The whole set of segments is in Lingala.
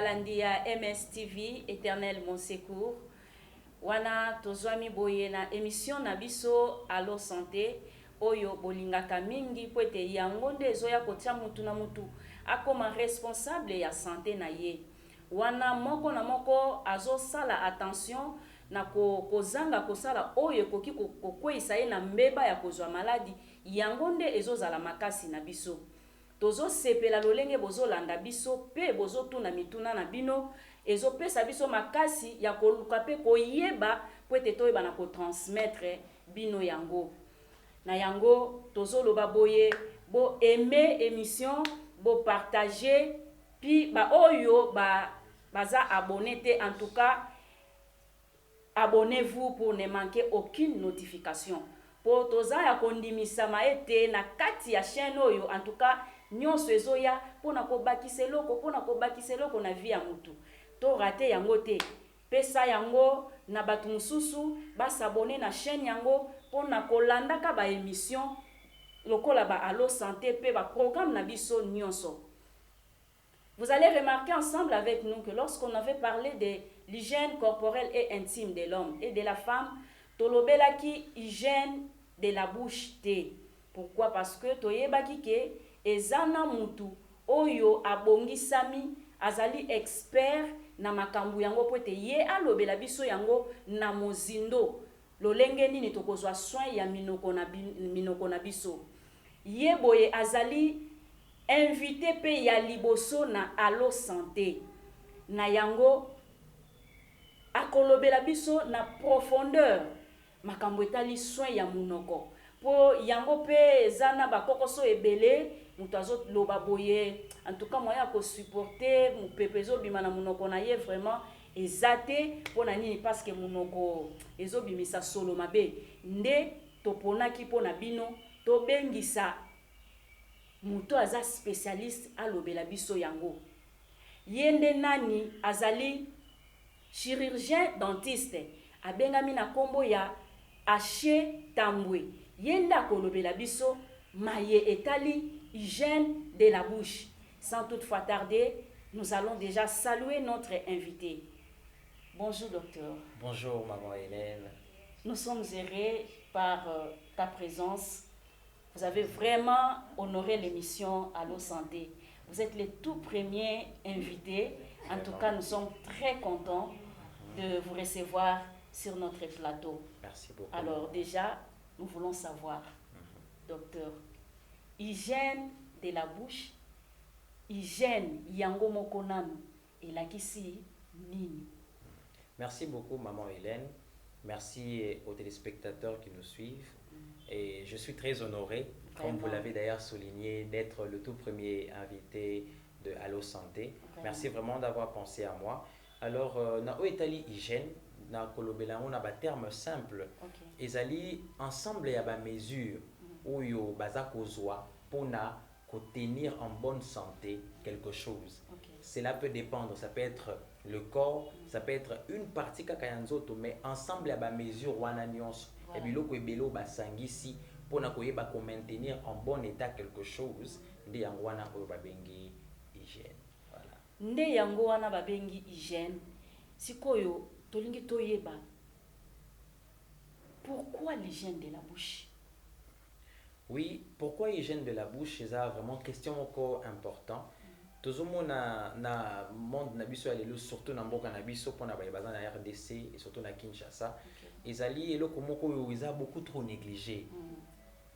balandi ya MSTV Éternel mon secours. Wana tozwami boye na émission na biso Allo Santé oyo bolingaka mingi po ete yango nde ezoya kotia mutu na mutu akoma responsable ya santé na ye. Wana moko na moko azosala attention na kozanga kosala oyo koki kokweyisa ye na mbeba ya kozwa maladi yango nde ezozala makasi na biso. Tozo sepela lolenge bozolanda biso pe bozotuna mituna na bino ezopesa biso makasi ya koluka pe koyeba po ete toyeba na kotransmettre bino yango. Na yango tozoloba boye bo aimer émission, bo partager, puis ba oyo baza abonné te, en tout cas abonnez-vous pour ne manquer aucune notification. Pour toza ya kondimisama ete na kati ya chaîne oyo, en tout cas nyonso ezoya pona ko bakiseloko na vie ya mutu. To rate yango te. Pesa yango na batu mususu ba s'abonner na chaîne yango pona kolanda ka ba émission lokola ba Allo Santé pe ba programme na biso nyonso. Vous allez remarquer ensemble avec nous que lorsqu'on avait parlé de l'hygiène corporelle et intime de l'homme et de la femme, tolobelaki hygiène de la bouche te. Pourquoi? Parce que toyebaki ke ezana mutu oyo abongisami azali expert na makambu yango po ete ye alobela biso yango na mozindo lolenge nini tokozwa soin ya minoko na biso. Ye boye azali invité pe ya liboso na Allo Santé. Na yango akolobela biso na profondeur makambo etali soin ya munoko. Po yango pe zana bakokoso ebele mutu azoloba boye, en tout cas moyen ko supporter mupepe ezobima na munoko na ye vraiment ezate pona nini parce que munoko ezobimisa solo mabe nde toponaki pona bino tobengisa mutu aza spécialiste alobela biso yango. Yende nani azali chirurgien dentiste abengami na kombo ya Haché Tambwe. Yenda kolobela biso maye etali hygiène de la bouche. Sans toutefois tarder, nous allons déjà saluer notre invité. Bonjour docteur. Bonjour maman Hélène. Nous sommes heureux par ta présence. Vous avez vraiment honoré l'émission Allo Santé. Vous êtes le tout premier invité. En tout cas, nous sommes très contents de vous recevoir sur notre plateau. Merci beaucoup. Alors déjà, nous voulons savoir, docteur, hygiène de la bouche, hygiène yango moko nanu elakisi nini? Merci beaucoup maman Hélène. Merci aux téléspectateurs qui nous suivent. Et je suis très honoré, comme vous l'avez d'ailleurs souligné, d'être le tout premier invité de Allo Santé. Merci vraiment d'avoir pensé à moi. Alors, na oetali hygiène, na kolobela on a ba terme simple. Ezali ensemble ya ba mesure oyo baza kozwa pona ko tenir en bonne santé quelque chose. Cela peut dépendre, ça peut être le corps, ça peut être une partie kaka ya nzoto, mais ensemble ya ba mesure wana nyonso. Et biloko ebelo ba sangisi pona koyeba ko maintenir en bon état quelque chose, nde yango wana oyo babengi hygiène. Voilà. Nde yango wana babengi hygiène. Sikoyo tolingi toyeba. Pourquoi l'hygiène de la bouche? Oui, pourquoi hygiène de la bouche? C'est vraiment question encore important. Tozomo na monde na biso alelo surtout na mboka na biso pona ba bazana na RDC et surtout na Kinshasa. Ezali eloko moko yo eza beaucoup trop négligé.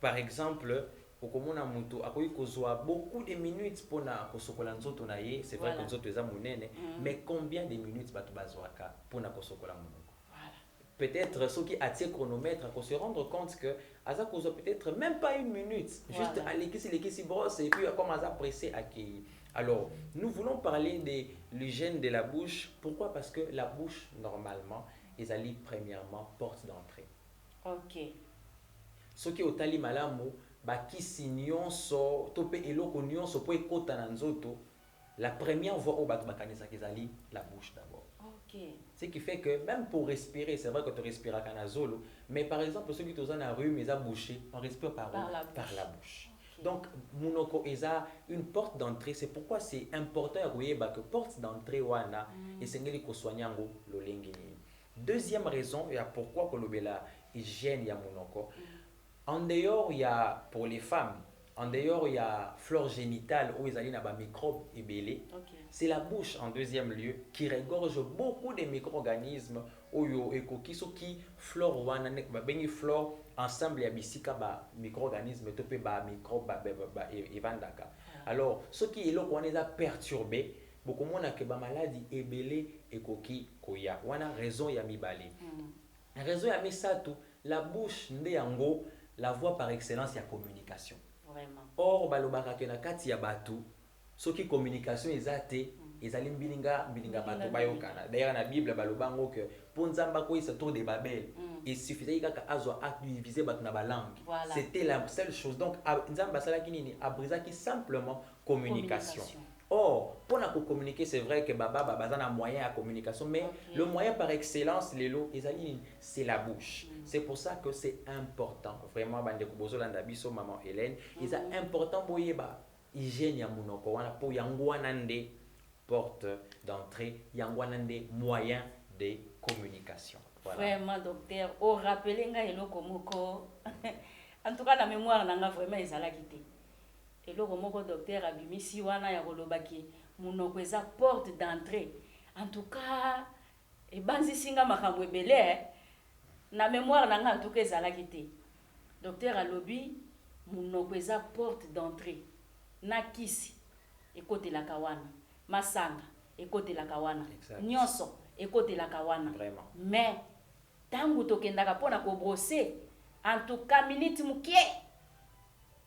Par exemple, okomona mutu akoyi kozwa beaucoup de minutes pona kosokola nzoto na ye, c'est vrai que nzoto eza munene, mais combien de minutes batu bazwaka pona kosokola munoko? Peut-être ceux qui attirent chronomètre pour se rendre compte que Aza cause peut-être même pas une minute, juste à l'équipe brosse et puis comme Aza pressé à accueillir. Alors, nous voulons parler de l'hygiène de la bouche. Pourquoi? Parce que la bouche, normalement, ils allient premièrement porte d'entrée. Ok. Ce qui est au tali malamu, bakisi nyonso, tope eloko nyonso po ekota na nzoto, la première voie au batu bakanisa qu'ils la bouche d'abord. Ok. Ce qui fait que même pour respirer, c'est vrai que tu respires à canazolo, mais par exemple ceux qui sont dans la rue, mais à boucher, on respire par la bouche. Donc munoko eza une porte d'entrée, c'est pourquoi c'est important ya koyeba que porte d'entrée wana esengeli ko soigner lolenge nini. Deuxième raison ya pourquoi kolobela hygiène ya munoko. En dehors il y a pour les femmes, en dehors il y a flore génitale où ils allaient na ba microbes ebele. C'est la bouche en deuxième lieu qui regorge beaucoup de micro-organismes oyo ekokiso ki flore wana nek ba bengi flore ensemble ya bisika ba micro-organismes to pe ba microbe ba evandaka. Alors ce qui est là on est perturbé beaucoup mona ke ba maladie ebele ekoki koya wana raison ya mibale. Raison ya misato la bouche nde yango la voie par excellence ya communication. Vraiment. Or balobaka ke na kati ya batu soki communication ezate ezali mbilinga bato bayokana. D'ailleurs na Bible balobango que pour nzamba ko isa tour de Babel il suffisait kaka azwa diviser bato na ba langue. Voilà. C'était la seule chose. Donc nzamba sala kinini abrisaki simplement communication. Or, pour nous communiquer, c'est vrai que Baba a un moyen à communication, mais le moyen par excellence, c'est la bouche. C'est pour ça que c'est important. Vraiment, maman Hélène, c'est important pour l'hygiène ya munoko wana pour yangwanande porte d'entrée, yangwanande moyen de communication. Voilà. Vraiment, docteur, au rappeler nga eloko moko. En tout cas, la mémoire nanga vraiment ezala kité. Eloko moko docteur abimisi wana ya kolobaki munoko eza porte d'entrée. En tout cas, ebanzi singa makambo ebele na mémoire nanga en tout cas ezala kité. Docteur alobi munoko eza porte d'entrée. Na kisi ekote la kawana, masanga ekote la kawana, nyonso ekote la kawana. Vraiment. Mais tangu tokendaka pona ko brosser en tout cas minute mukie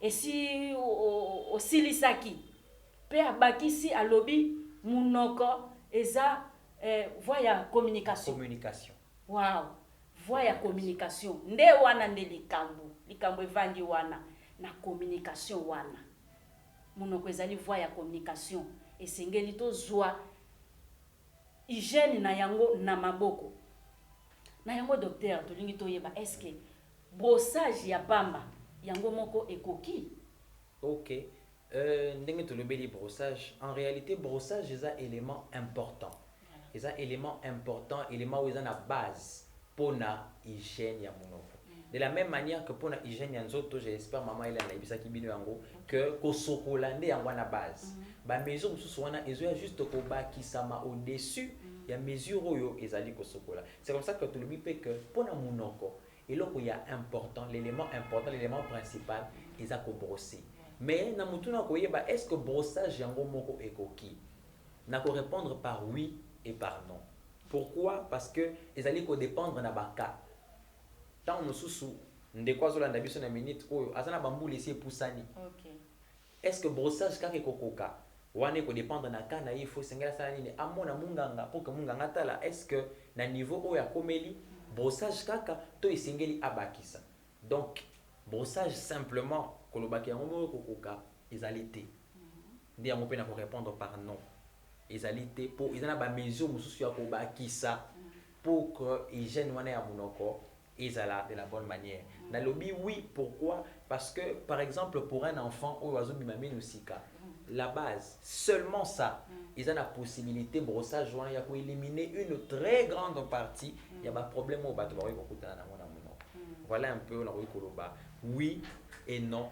et si osilisaki pe abakisi alobi munoko eza voie ya communication. Wow, voie ya communication nde wana nde likambo evandi wana na communication wana munoko ezali voie ya communication esengeli tozwa hygiène na yango na maboko na yango docteur tolingi toyeba est-ce que brossage ya pamba yango moko ekoki? Ok. Ndenge tolobeli brossage, en réalité brossage est un élément important. C'est un élément important, élément où est la base pour la hygiène ya munoko. De la même manière que pour la hygiène ya nzoto, j'espère maman elle a ibisa kibino yango que ko sokolande yango na base. Ba mesure mususu wana ezoya juste ko ba kisama au-dessus ya mesure oyo ezali ko sokola. C'est comme ça que tolobi pe que pour na munoko et là il y a important, l'élément principal, ils ont brosser. Mais na mutuna koyeba est-ce que brossage yango moko ekoki? Na ko répondre par oui et par non. Pourquoi? Parce que ils allaient ko dépendre na baka. Tant mususu ndekwa zola ndabiso na minute oyo azana bambuli esi pusani. OK. Est-ce que brossage kaka ekokoka? Wane ko dépendre na kana il faut sengela sala nini amona munganga pour que munganga tala est-ce que na niveau oyo akomeli brossage kaka to esengeli abakisa. Donc brossage simplement kolobaki yango kokoka ezalité. Ndi yango pe na ko répondre par non. Ezalité pour ezana ba mesure mususu ya kobakisa pour que hygiène wana ya munoko ezala de la bonne manière. Na lobi oui, pourquoi? Parce que par exemple pour un enfant oyo azobima minusika la base, seulement ça, ils ont la possibilité brossage wana ya ko éliminer une très grande partie, il y a pas problème au bateau kokutana na mona mono. Voilà un peu na koloba. Oui et non.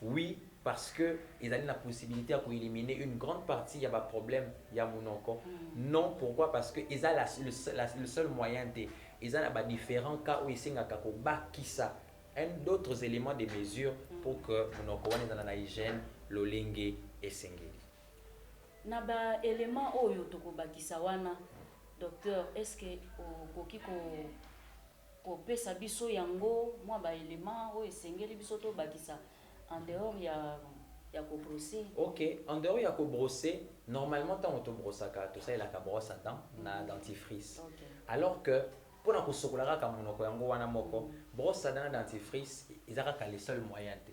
Oui parce que ils ont la possibilité à éliminer une grande partie, il y a pas problème, il y a monoko. Non, pourquoi? Parce que ils ont le seul moyen de ils ont différents cas où ils sont ko bakisa d'autres éléments de mesure pour que monoko wana na hygiène lolenge esengeli. Na ba élément oyo tokobakisa wana docteur, est-ce que okoki ko pesa biso yango mwa ba élément oyo esengeli biso to bakisa en dehors ya ko brosser? OK, en dehors ya ko brosser, normalement tant on brossaka tout ça il a ka brosse à dents na dentifrice. Okay. Alors que pour na ko sokolaka ka monoko yango wana moko, brosse à dents na dentifrice ezaka ka les seuls moyens te.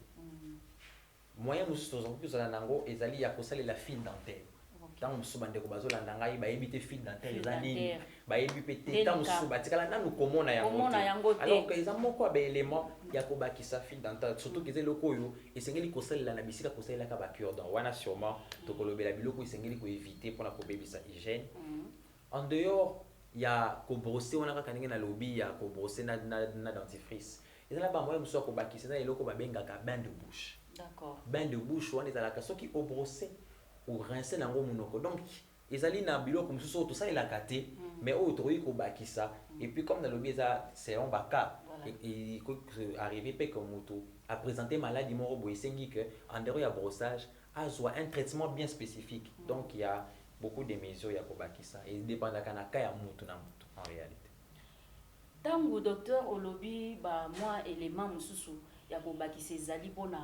Moyen mususu tozongi kozala nango ezali ya kosalela fil dentaire. OK. tant mosusu bandeko bazolanda ngai bayebi te fil dentaire eza nini dentaire. bayebi pe te tant mosusu batikala nanu komona yango te alors que eza moko ya baélément ya kobakisa fil dentaire surtout eza eloko oyo esengeli kosalela na bisika kosalelaka bacure-dent wana sûrement tokolobela biloko esengeli koévite mpona kobebisa hygiène en dehors ya kobrose wana kaka ndenge nalobi ya kobrose na dentifrice ezala bamoya mosusu ya kobakisa eza eloko babengaka bain de bouche. D'accord. Bain de bouche wana ezalaka soki obrose orince nango monoko donc ezali na biloko mosusu oyo tosalelaka te mais oyo tokoki kobakisa et puis comme nalobi eza selon baka arrivé mpe ke moto apresente maladie moko boye esengi ke en dehors ya brossage azwa un traitement bien spécifique donc il y a beaucoup de mesures ya kobakisa edépendaka na ka ya motu na motu en réalité. Tango docteur olobi ba mwa élément mosusu ya kobakisa ezali mpona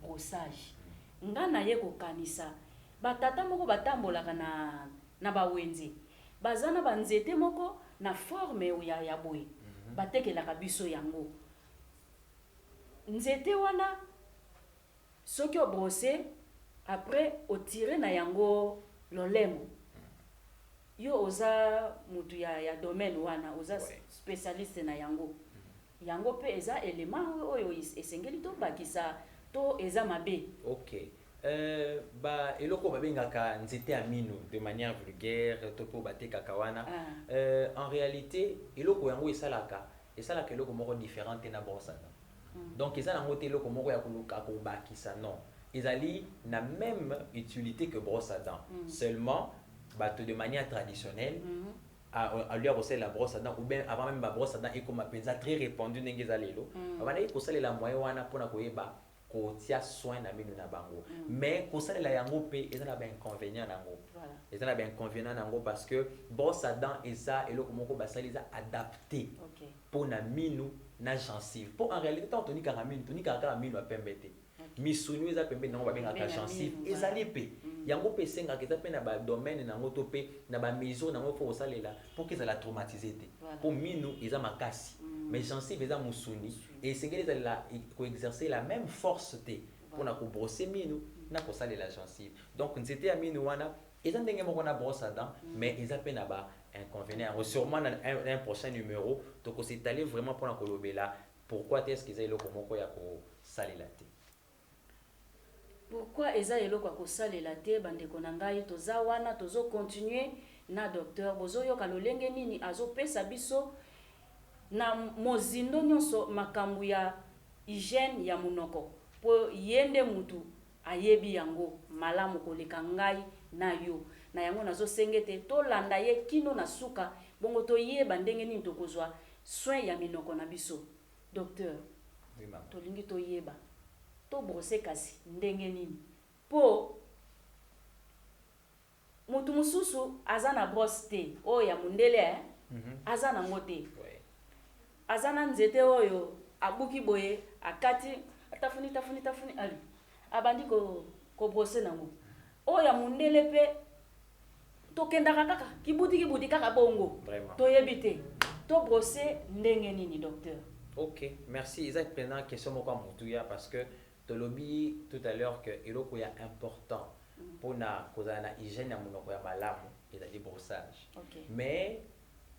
brossage nga na ye kokanisa batata moko batambolaka na bawenze baza na banzete moko na forme ya boye batekelaka biso yango nzete wana soki obrose après otire na yango lolemo yo oza mutu ya domaine wana oza spécialiste na yango yango pe eza élément oyo esengeli tobakisa to eza mabe. Ok. Eloko babengaka nzete ya mino de manière vulgaire to po batekaka wana en réalité eloko yango esalaka eloko moko différente na brosse à dents. Donc eza nango te eloko moko ya koluka kobakisa non ezali na même utilité que brosse à dents seulement bato de manière traditionnelle à lui a la brosse à dents ou bien avant même la brosse à dents et comme penza très répandu ndenge eza lelo abana kosalela moyen wana mpona koyeba kotia soin na mino na bango mais kosalela yango pe eza na ba inconvénient nango eza na ba inconvénient nango parce que brosse à dents eza eloko moko basali eza adapté mpona mino na gencive po en réalité tant tonikaka mino apembe te misunu eza pembeni nango babengaka gencive ezali pe yango pe esengaka eza pe na badomaine nango to pe na bamesure nango mpo kosalela mpo ke ezala traumatise te mpo minu eza makasi mais gencive eza mosuni et esengeli ezala koexercer la même force te mpona kobrose minu na kosalela gencive donc nzete ya minu wana eza ndenge moko na brosse à dents mais eza pe na ba inconvénient sûrement dans un prochain numéro tokosetaler vraiment mpona kolobela pourquoi est-ce que eza eloko moko ya kosalela te. Pourquoi eza eloko ya kosalela te bandeko na ngai toza wana tozo continuer na docteur bozoyoka lolenge nini azopesa biso na mozindo nyonso makambo ya hygiène ya munoko po yende mutu ayebi yango malamu koleka ngai na yo na yango nazosenge te tolanda ye kino na suka bongo toyeba ndenge nini tokozwa soin ya minoko na biso docteur. Oui, maman. Tolingi toyeba to brosser kasi ndenge nini po mutu mususu aza na brosse te oyo ya mundele aza nango te aza na nzete oyo abuki boye akati atafuni ali abandi ko brosser nango oyo ya mundele pe tokendaka kaka kibudi kaka bongo toyebi te to brosser ndenge nini docteur. Ok, merci. Isa pendant question moko mutuya parce que tolobi tout à l'heure que eloko ya important pour na kozala na hygiène ya munoko ya malamu et le brossage. Okay. Mais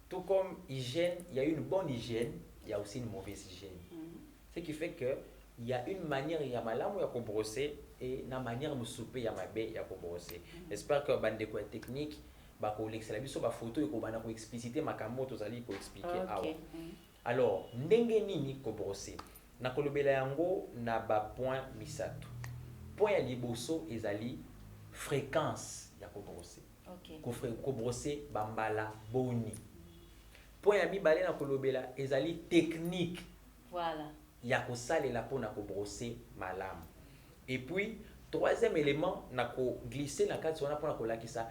tout comme hygiène, il y a une bonne hygiène, il y a aussi une mauvaise hygiène. Ce qui fait que il y a une manière ya malamu ya ko brosser et na manière musupe ya mabe ya ko brosser. J'espère que bande de technique ba ko l'excella biso ba photo ko bana ko expliciter makambo tozali ko expliquer awa. Alors, ndenge nini ko brosser na kolobela yango na ba point misato. Point ya liboso ezali fréquence ya ko brosser. Okay. Ko brosser bambala boni. Point ya mibale na kolobela ezali technique. Voilà. Ya ko salela pona ko brosser malamu. Et puis troisième élément na ko glisser na kati wana pona ko lakisa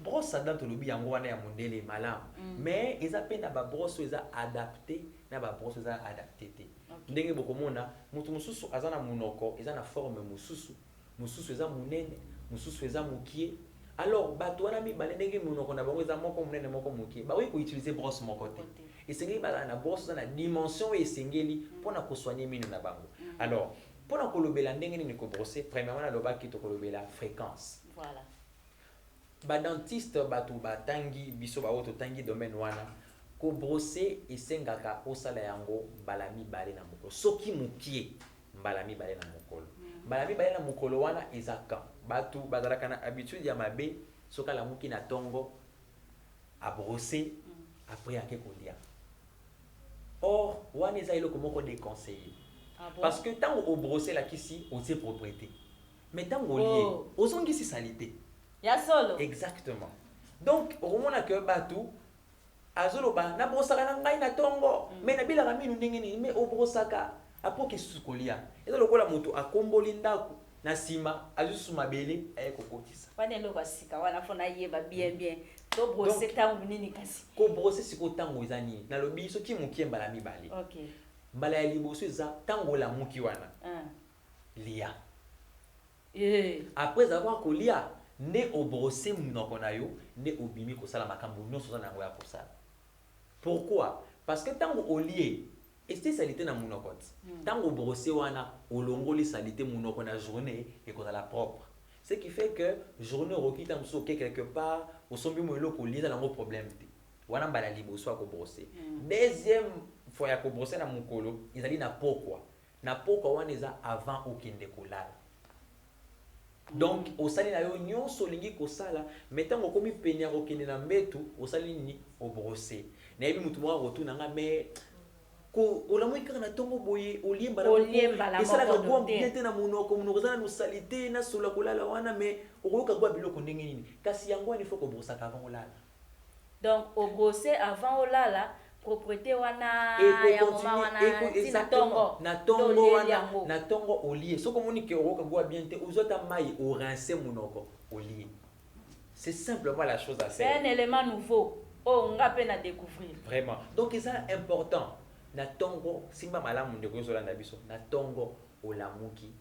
brosse à dents tolobi yango wana ya mondele malamu mais eza pe na ba brosse eza adapté na ba brosse eza adapté te ndenge bokomona mutu mususu aza na munoko eza na forme mususu eza munene mususu eza mukie alors bato wana mibale ndenge munoko na bango eza moko munene moko mukie ba ko utiliser brosse moko te esengeli bala na brosse eza na dimension esengeli pona ko soigner mino na bango alors pona kolobela ndenge nini ko brosser premièrement na lobaki to kolobela fréquence. Voilà. badentiste bato batangi biso baoyo totangi domaine wana kobrose esengaka osala yango mbala mibale na mokolo soki mokie mbala mibale na mokolo mbala mibale na mokolo wana eza quand bato bazalaka na habitude ya mabe soki alamuki na ntongo abrose après ake kolia or wana eza eloko moko déconseillé parce que ntango obrose lakisi otie propriété mais ntango olie ozongisi salité ya solo exactement donc okomona ke bato azoloba nabrosaka na ngai na ntongo mais nabilaka minu ndenge nini mais obrosaka apoke susu kolia eza lokola moto akomboli ndako na nsima azusu mabele aye kokotisa wana eloko asika wana fona yeba bien to brose ntango nini kasi kobrose siko ntango eza nini nalobi soki mokie mbala mibale okay mbala ya liboso eza ntango olamuki wana lia après avoir kolia nde obrose munoko na yo nde obimi kosala makambo nyonso oza na yango ya kosala pourquoi parce que ntango olie esti salite na munoko ti ntango obrose wana olongoli salite munoko na journée ekozala propre ce qui fait que journée okokita mosusu oke quelque part osombi mo eloko olie eza nango problème te wana mbala liboso ya kobrose deuxième fois ya kobrose na mokolo ezali na pokwa wana eza avant okende kolala donc osali na yo nyonso olingi kosala mais ntango okomi pene ya kokende na mbetu osali nini obrose nayebi motu moko akotuna nga mais olamuki kaka na ntongo boye olie mbala esalaka kwa bien te na monoko eza nanu sali te nasola kolala wana mais okoyoka kwa biloko ndenge nini kasi yango wana ifo kobrosaka avant olala donc obrose avant olala propriété wana ya moma wana na ntongo olie soki omoni ke okoka gwa bien te ozota mai orince monoko olie c'est simplement la chose à faire. C'est un élément nouveau on va peine à découvrir vraiment donc c'est important na ntongo simba malamu ndeko yozolanda biso na ntongo olamuki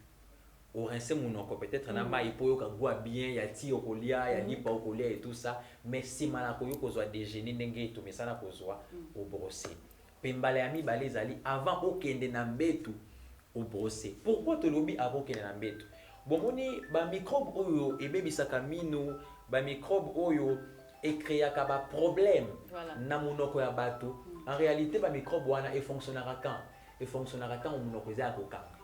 orince monoko peut-être na mai po yoka gwa bien ya ti okolia ya lipa okolia et tout ça mais sima na koyo kozwa déjeuner ndenge etomesana kozwa obrosser pembala ya mibale ezali avant okende na mbetu obrosser pourquoi tolobi avant okende na mbetu bomoni ba microbe oyo ebebisaka minu ba microbe oyo ekreaka ba problème na monoko ya bato en réalité ba microbe wana efonctionnera quand monoko eza kokanga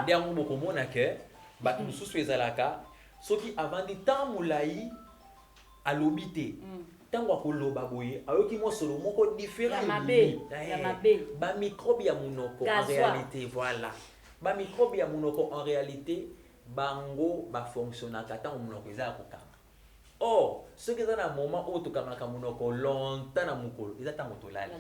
nde yango bokomona ke bato mosusu ezalaka soki avandi temps molai alobi te ntango akoloba boye ayoki mosolo moko différent bamicrobe ya monoko en réalité voilà bamicrobe ya monoko en réalité bango bafonctionnaka ntango monoko eza ya kokanga or soki eza na moment oyo tokangaka monoko longtemps na mokolo eza ntango tolali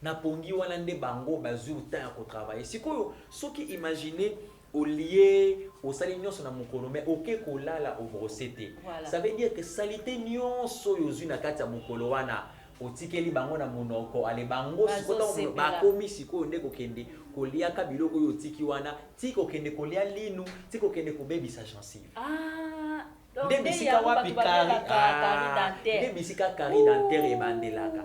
na pongi wana nde bango bazwi temps ya kotravailler sikoyo soki imagine olie osali nyonso na mokolo mais oke kolala obrose te ça veut dire que salite nyonso oyo ozwi na kati ya mokolo wana otikeli bango na monoko ale bango sikoyo bakomi sikoyo nde kokende koliaka biloko oyo otiki wana ti kokende kolia linu ti kokende kobebisa gencive nde bisika wapi nde bisika carie dentaire ebandelaka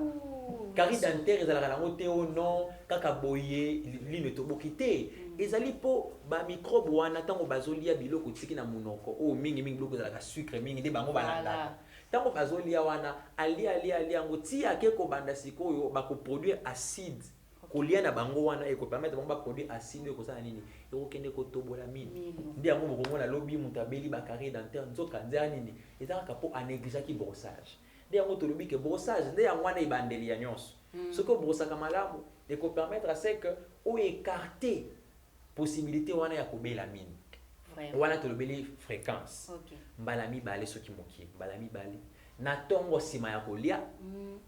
carie dentaire ezalaka nango te o non kaka boye lino etoboki te ezali mpo bamicrobe wana ntango bazolia biloko tiki na monoko oyo mingimingi biloko ezalaka sucre mingi nde bango balandaka ntango bazolia wana alia yango ti ake kobanda sikoyo bakoproduire acide kolia na bango wana ekopermettre bango baproduire acide ekosala nini ekokende kotobola mini nde yango bokomona lobi moto abeli bacarie dentaire nzoka nzela nini ezalaka mpo anégligeaki brossage nde yango tolobi ke brossage nde yango wana ebandeli ya nyonso soki obrosaka malamu ekopermettre ase ke oécarte possibilité wana ya kobela mini wana tolobeli fréquence mbala mibale soki mokie mbala mibale na ntongo nsima ya kolia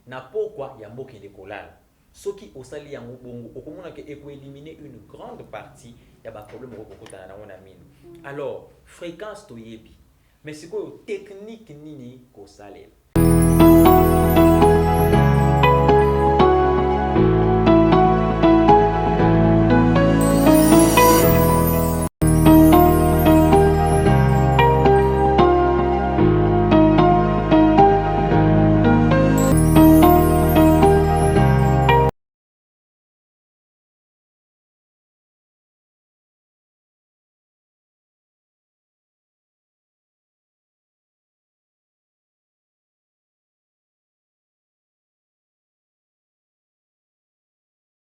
na pokwa ya mbokende kolala soki osali yango bongo okomona ke ekoéliminer une grande partie ya baproblème okokutana nango na mini alors fréquence toyebi mais sikoyo technique nini kosalela